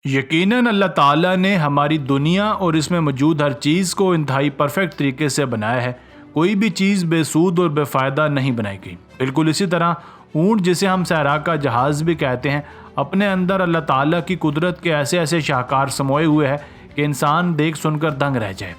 यकीनन अल्लाह ताला ने हमारी दुनिया और इसमें मौजूद हर चीज़ को इंतहाई परफेक्ट तरीके से बनाया है। कोई भी चीज़ बेसूद और बेफ़ायदा नहीं बनाई गई। बिल्कुल इसी तरह ऊँट, जिसे हम सहरा का जहाज़ भी कहते हैं, अपने अंदर अल्लाह ताला की कुदरत के ऐसे ऐसे शाहकार समोए हुए हैं कि इंसान देख सुनकर दंग रह जाए।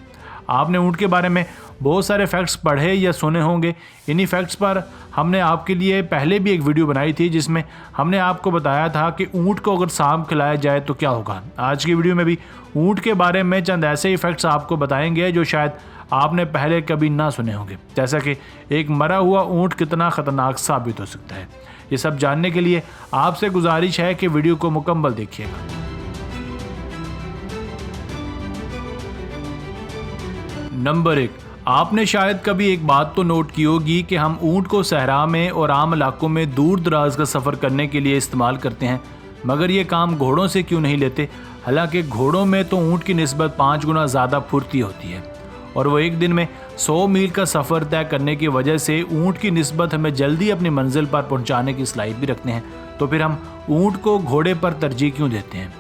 आपने ऊँट के बारे में बहुत सारे फैक्ट्स पढ़े या सुने होंगे। इन्हीं फैक्ट्स पर हमने आपके लिए पहले भी एक वीडियो बनाई थी जिसमें हमने आपको बताया था कि ऊँट को अगर सांप खिलाया जाए तो क्या होगा। आज की वीडियो में भी ऊँट के बारे में चंद ऐसे ही फैक्ट्स आपको बताएंगे जो शायद आपने पहले कभी ना सुने होंगे, जैसा कि एक मरा हुआ ऊँट कितना ख़तरनाक साबित हो सकता है। ये सब जानने के लिए आपसे गुजारिश है कि वीडियो को मुकम्मल देखिएगा। नंबर 1, आपने शायद कभी एक बात तो नोट की होगी कि हम ऊँट को सहरा में और आम इलाकों में दूर दराज का सफ़र करने के लिए इस्तेमाल करते हैं, मगर ये काम घोड़ों से क्यों नहीं लेते। हालांकि घोड़ों में तो ऊँट की निस्बत 5 गुना ज़्यादा फुर्ती होती है और वो एक दिन में 100 मील का सफ़र तय करने की वजह से ऊँट की निस्बत हमें जल्दी अपनी मंजिल पर पहुँचाने की सलाहियत भी रखते हैं। तो फिर हम ऊँट को घोड़े पर तरजीह क्यों देते हैं?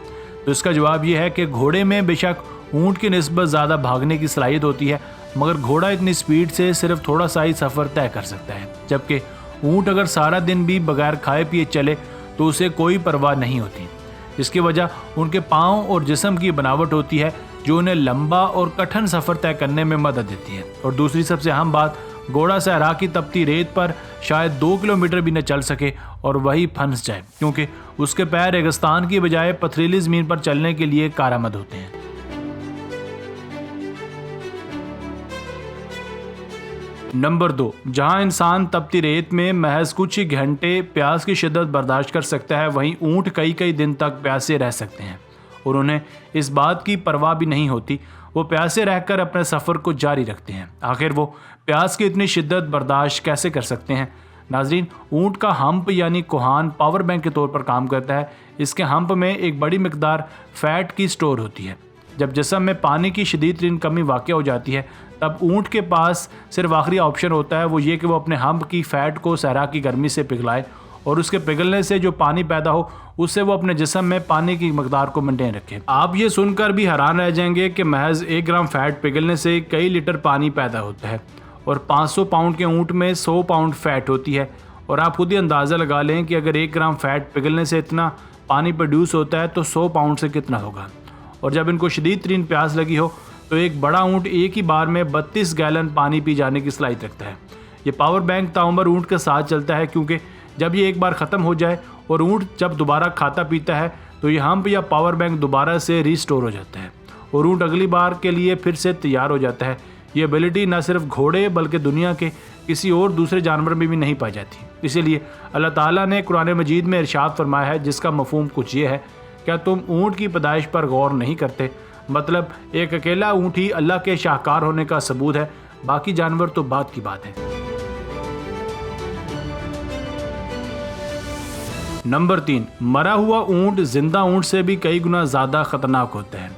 तो इसका जवाब ये है कि घोड़े में बेशक ऊँट की निस्बत ज़्यादा भागने की सलाहियत होती है, मगर घोड़ा इतनी स्पीड से सिर्फ थोड़ा सा ही सफ़र तय कर सकता है, जबकि ऊँट अगर सारा दिन भी बगैर खाए पिए चले तो उसे कोई परवाह नहीं होती। इसकी वजह उनके पाँव और जिस्म की बनावट होती है जो उन्हें लंबा और कठिन सफ़र तय करने में मदद देती है। और दूसरी सबसे अहम बात, घोड़ा सहरा की तपती रेत पर शायद 2 किलोमीटर भी न चल सके और वही फंस जाए, क्योंकि उसके पैर रेगिस्तान की बजाय पथरीली ज़मीन पर चलने के लिए कारआमद होते हैं। नंबर 2, जहां इंसान तपती रेत में महज कुछ ही घंटे प्यास की शिद्दत बर्दाश्त कर सकता है, वहीं ऊँट कई कई दिन तक प्यासे रह सकते हैं और उन्हें इस बात की परवाह भी नहीं होती। वो प्यासे रहकर अपने सफ़र को जारी रखते हैं। आखिर वो प्यास की इतनी शिद्दत बर्दाश्त कैसे कर सकते हैं? नाजरीन, ऊँट का हम्प यानी कोहान पावर बैंक के तौर पर काम करता है। इसके हम्प में एक बड़ी मिकदार फ़ैट की स्टोर होती है। जब जिस्म में पानी की शदीद तरीन कमी वाक़या हो जाती है, तब ऊँट के पास सिर्फ आखिरी ऑप्शन होता है, वो ये कि वो अपने हम्प की फ़ैट को सहरा की गर्मी से पिघलाए और उसके पिघलने से जो पानी पैदा हो उससे वो अपने जिस्म में पानी की मकदार को मेंटेन रखे। आप ये सुनकर भी हैरान रह जाएंगे कि महज 1 ग्राम फ़ैट पिघलने से कई लीटर पानी पैदा होता है और 500 पाउंड के ऊँट में 100 पाउंड फ़ैट होती है। और आप खुद ही अंदाज़ा लगा लें कि अगर 1 ग्राम फ़ैट पिघलने से इतना पानी प्रोड्यूस होता है तो 100 पाउंड से कितना होगा। और जब इनको शदीद तरीन प्यास लगी हो तो एक बड़ा ऊँट एक ही बार में 32 गैलन पानी पी जाने की सलाहियत रखता है। ये पावर बैंक ताउम्र ऊँट के साथ चलता है, क्योंकि जब ये एक बार ख़त्म हो जाए और ऊँट जब दोबारा खाता पीता है तो ये हम्प या पावर बैंक दोबारा से रीस्टोर हो जाता है और ऊँट अगली बार के लिए फिर से तैयार हो जाता है। ये एबिलिटी न सिर्फ घोड़े बल्कि दुनिया के किसी और दूसरे जानवर में भी नहीं पाई जाती। इसीलिए अल्लाह ताला ने कुरान मजीद में इरशाद फरमाया है, जिसका मफहूम कुछ ये है, क्या तुम ऊँट की पैदाइश पर गौर नहीं करते? मतलब एक अकेला ऊँट ही अल्लाह के शाहकार होने का सबूत है, बाकी जानवर तो बात की बात है। नंबर 3, मरा हुआ ऊँट जिंदा ऊँट से भी कई गुना ज़्यादा ख़तरनाक होता है।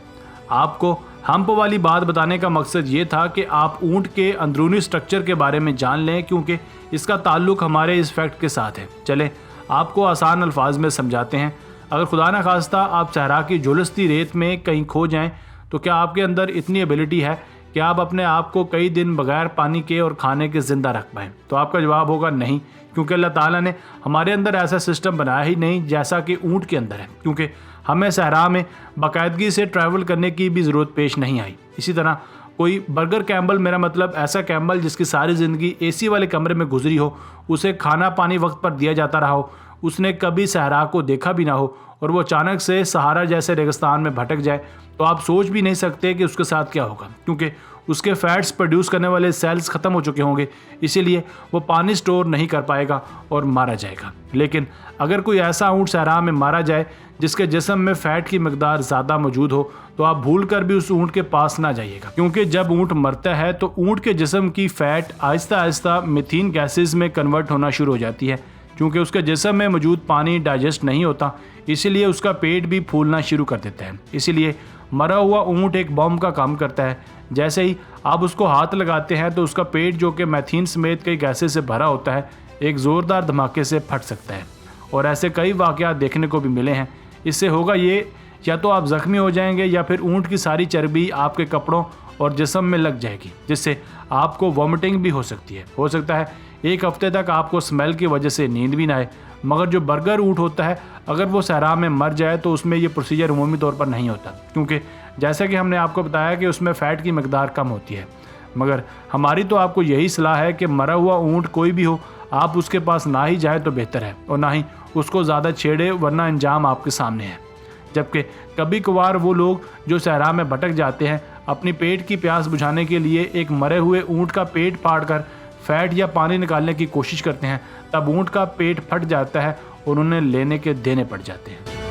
आपको हम्प वाली बात बताने का मकसद ये था कि आप ऊँट के अंदरूनी स्ट्रक्चर के बारे में जान लें, क्योंकि इसका ताल्लुक हमारे इस फैक्ट के साथ है। चलें आपको आसान अल्फाज में समझाते हैं। अगर खुदा न खास्ता आप सहरा की झुलसती रेत में कहीं खो जाएं, तो क्या आपके अंदर इतनी एबिलिटी है कि आप अपने आप को कई दिन बगैर पानी के और खाने के ज़िंदा रख पाएँ? तो आपका जवाब होगा नहीं, क्योंकि अल्लाह ताला ने हमारे अंदर ऐसा सिस्टम बनाया ही नहीं जैसा कि ऊँट के अंदर है, क्योंकि हमें सहरा में बाकायदगी से ट्रैवल करने की भी ज़रूरत पेश नहीं आई। इसी तरह कोई बर्गर कैम्बल, मेरा मतलब ऐसा कैम्बल जिसकी सारी ज़िंदगी AC वाले कमरे में गुजरी हो, उसे खाना पानी वक्त पर दिया जाता रहा हो, उसने कभी सहरा को देखा भी ना हो और वो अचानक से सहारा जैसे रेगिस्तान में भटक जाए, तो आप सोच भी नहीं सकते कि उसके साथ क्या होगा, क्योंकि उसके फैट्स प्रोड्यूस करने वाले सेल्स ख़त्म हो चुके होंगे। इसीलिए वो पानी स्टोर नहीं कर पाएगा और मारा जाएगा। लेकिन अगर कोई ऐसा ऊँट सहरा में मारा जाए जिसके जिस्म में फ़ैट की मकदार ज़्यादा मौजूद हो, तो आप भूल कर भी उस ऊँट के पास ना जाइएगा, क्योंकि जब ऊँट मरता है तो ऊँट के जिस्म की fat Aahista Aahista methane gases में कन्वर्ट होना शुरू हो जाती है। क्योंकि उसके जिस्म में मौजूद पानी डाइजेस्ट नहीं होता, इसीलिए उसका पेट भी फूलना शुरू कर देता है। इसीलिए मरा हुआ ऊँट एक बम का काम करता है। जैसे ही आप उसको हाथ लगाते हैं तो उसका पेट, जो कि मीथेन समेत कई गैसें से भरा होता है, एक ज़ोरदार धमाके से फट सकता है। और ऐसे कई वाक़यात देखने को भी मिले हैं। इससे होगा ये या तो आप ज़ख्मी हो जाएंगे या फिर ऊँट की सारी चर्बी आपके कपड़ों और जिस्म में लग जाएगी, जिससे आपको वॉमिटिंग भी हो सकती है। हो सकता है एक हफ्ते तक आपको स्मेल की वजह से नींद भी ना आए। मगर जो बर्गर ऊँट होता है, अगर वो सहरा में मर जाए तो उसमें ये प्रोसीजर उमूमी तौर पर नहीं होता, क्योंकि जैसा कि हमने आपको बताया कि उसमें फ़ैट की मकदार कम होती है। मगर हमारी तो आपको यही सलाह है कि मरा हुआ ऊँट कोई भी हो, आप उसके पास ना ही जाए तो बेहतर है, और ना ही उसको ज़्यादा छेड़े, वरना अंजाम आपके सामने है। जबकि कभी कभार वो लोग जो सहरा में भटक जाते हैं, अपनी पेट की प्यास बुझाने के लिए एक मरे हुए ऊँट का पेट फाड़कर फैट या पानी निकालने की कोशिश करते हैं, तब ऊँट का पेट फट जाता है और उन्हें लेने के देने पड़ जाते हैं।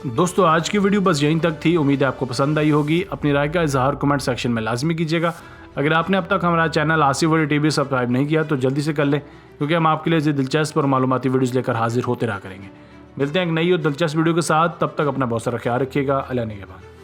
दोस्तों, आज की वीडियो बस यहीं तक थी। उम्मीद है आपको पसंद आई होगी। अपनी राय का इजहार कमेंट सेक्शन में लाजमी कीजिएगा। अगर आपने अब तक हमारा channel Asif world TV subscribe नहीं किया तो जल्दी से कर लें, क्योंकि हम आपके लिए दिलचस्प और मालूमाती वीडियोज़ लेकर हाजिर होते रहा करेंगे। मिलते हैं एक नई और दिलचस्प वीडियो के साथ। तब तक अपना बहुत सारा ख्याल रखिएगा। अल्लाह निगहबान।